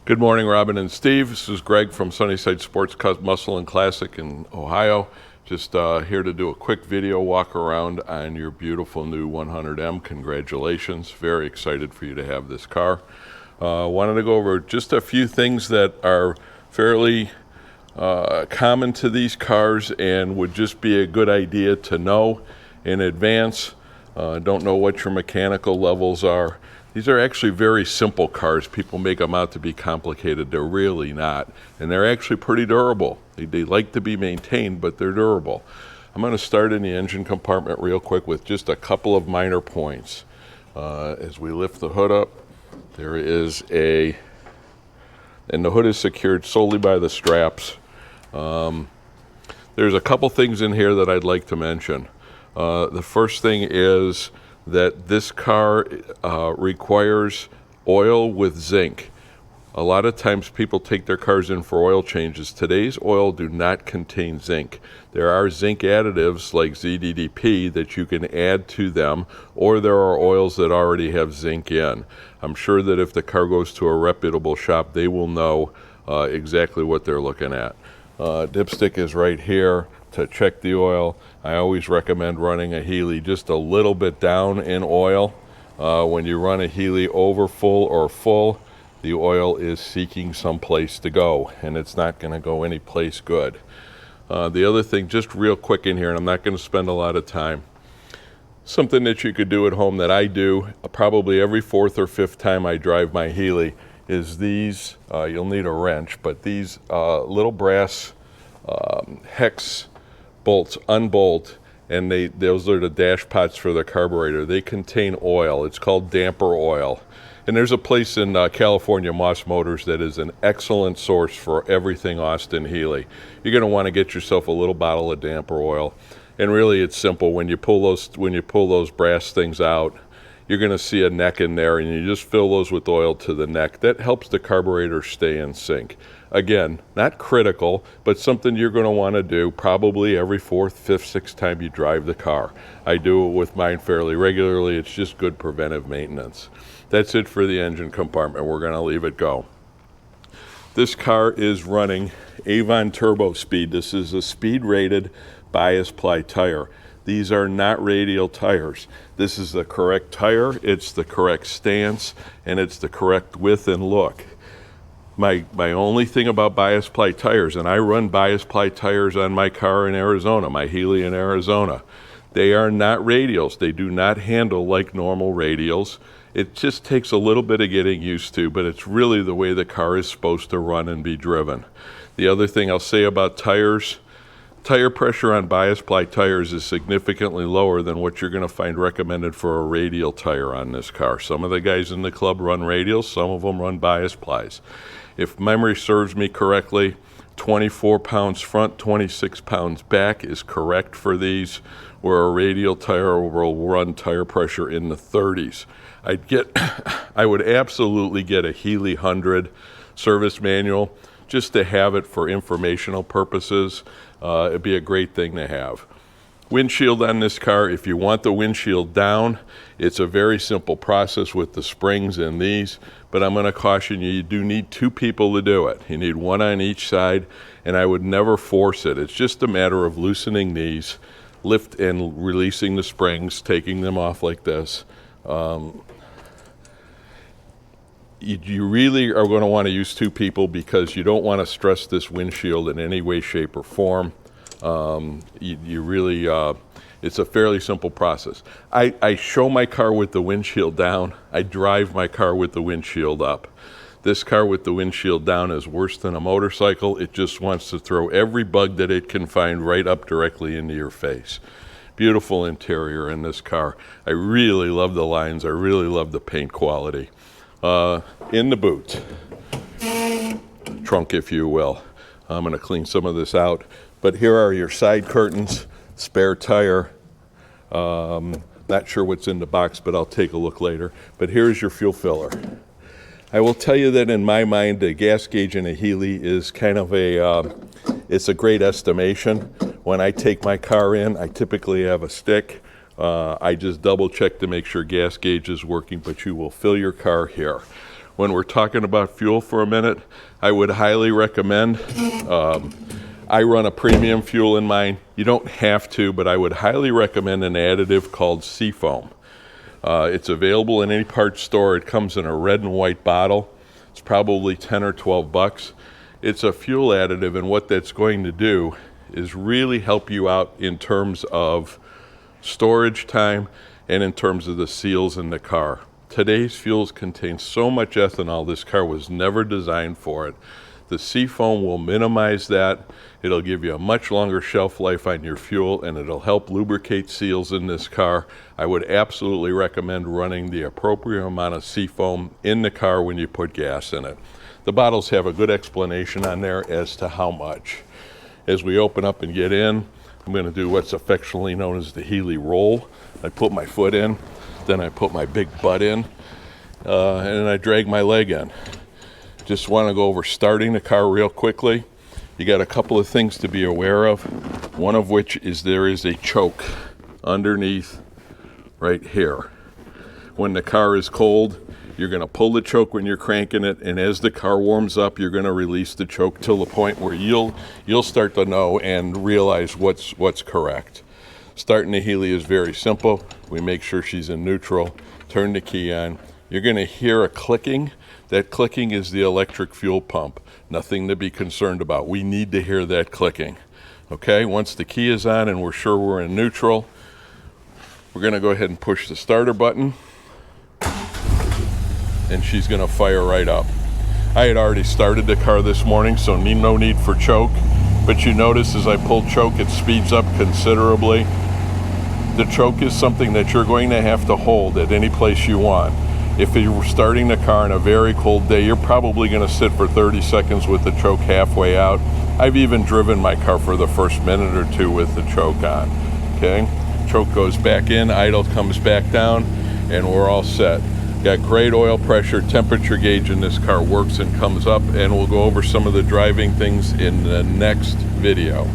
Good morning, Robin and Steve. This is Greg from Sunnyside Sports Muscle and Classic in Ohio. Just here to do a quick video walk around on your beautiful new 100M. Congratulations. Very excited for you to have this car. Wanted to go over just a few things that are fairly common to these cars and would just be a good idea to know in advance. Don't know what your mechanical levels are. These are actually very simple cars. People make them out to be complicated. They're really not. And they're actually pretty durable. They like to be maintained, but they're durable. I'm going to start in the engine compartment real quick with just a couple of minor points. As we lift the hood up, there is and the hood is secured solely by the straps. There's a couple things in here that I'd like to mention. The first thing is that this car requires oil with zinc. A lot of times people take their cars in for oil changes. Today's oil do not contain zinc. There are zinc additives like ZDDP that you can add to them, or there are oils that already have zinc in. I'm sure that if the car goes to a reputable shop, they will know exactly what they're looking at. Dipstick is right here to check the oil. I always recommend running a Healey just a little bit down in oil. When you run a Healey over full or full, the oil is seeking some place to go, and it's not going to go any place good. The other thing, just real quick in here, and I'm not going to spend a lot of time, something that you could do at home that I do probably every fourth or fifth time I drive my Healey is these, you'll need a wrench, but these little brass hex bolts unbolt, and those are the dash pots for the carburetor. They contain oil. It's called damper oil. And there's a place in California, Moss Motors, that is an excellent source for everything Austin Healey. You're going to want to get yourself a little bottle of damper oil. And really it's simple. When you pull those brass things out, you're going to see a neck in there, and you just fill those with oil to the neck. That helps the carburetor stay in sync. Again, not critical, but something you're going to want to do probably every fourth, fifth, sixth time you drive the car. I do it with mine fairly regularly. It's just good preventive maintenance. That's it for the engine compartment. We're going to leave it go. This car is running Avon Turbo Speed. This is a speed-rated bias ply tire. These are not radial tires. This is the correct tire, it's the correct stance, and it's the correct width and look. My only thing about bias ply tires, and I run bias ply tires on my car in Arizona, my Healey in Arizona, they are not radials. They do not handle like normal radials. It just takes a little bit of getting used to, but it's really the way the car is supposed to run and be driven. The other thing I'll say about tires, tire pressure on bias ply tires is significantly lower than what you're going to find recommended for a radial tire on this car. Some of the guys in the club run radials, some of them run bias plies. If memory serves me correctly, 24 pounds front, 26 pounds back is correct for these, where a radial tire will run tire pressure in the 30s. I would absolutely get a Healey 100 service manual just to have it for informational purposes. It'd be a great thing to have. Windshield on this car, if you want the windshield down, it's a very simple process with the springs in these, but I'm going to caution you, you do need two people to do it. You need one on each side, and I would never force it. It's just a matter of loosening these, lift and releasing the springs, taking them off like this. You really are going to want to use two people because you don't want to stress this windshield in any way, shape, or form. It's a fairly simple process. I show my car with the windshield down. I drive my car with the windshield up. This car with the windshield down is worse than a motorcycle. It just wants to throw every bug that it can find right up directly into your face. Beautiful interior in this car. I really love the lines. I really love the paint quality. In the boot, trunk if you will. I'm going to clean some of this out, but here are your side curtains, spare tire. Not sure what's in the box, but I'll take a look later. But here's your fuel filler. I will tell you that in my mind, the gas gauge in a Healey is kind of it's a great estimation. When I take my car in, I typically have a stick. I just double check to make sure gas gauge is working, but you will fill your car here. when we're talking about fuel for a minute, I would highly recommend, I run a premium fuel in mine. You don't have to, but I would highly recommend an additive called Seafoam. It's available in any parts store. It comes in a red and white bottle. It's probably 10 or 12 bucks. It's a fuel additive, and what that's going to do is really help you out in terms of storage time and in terms of the seals in the car. Today's fuels contain so much ethanol, this car was never designed for it. The Seafoam will minimize that. It'll give you a much longer shelf life on your fuel, and it'll help lubricate seals in this car. I would absolutely recommend running the appropriate amount of Seafoam in the car when you put gas in it. The bottles have a good explanation on there as to how much. As we open up and get in, I'm going to do what's affectionately known as the Healey roll. I put my foot in, then I put my big butt in, and I drag my leg in. Just want to go over starting the car real quickly. You got a couple of things to be aware of. One of which is there is a choke underneath right here. When the car is cold, you're going to pull the choke when you're cranking it, and as the car warms up, you're going to release the choke till the point where you'll start to know and realize what's correct. Starting the Healey is very simple. We make sure she's in neutral, turn the key on. You're going to hear a clicking. That clicking is the electric fuel pump. Nothing to be concerned about. We need to hear that clicking. Okay, once the key is on and we're sure we're in neutral, we're going to go ahead and push the starter button, and she's going to fire right up. I had already started the car this morning, so no need for choke, but you notice as I pull choke, it speeds up considerably. The choke is something that you're going to have to hold at any place you want. If you're starting the car on a very cold day, you're probably going to sit for 30 seconds with the choke halfway out. I've even driven my car for the first minute or two with the choke on. Okay, choke goes back in, idle comes back down, and we're all set. Got great oil pressure, temperature gauge in this car works and comes up, and we'll go over some of the driving things in the next video.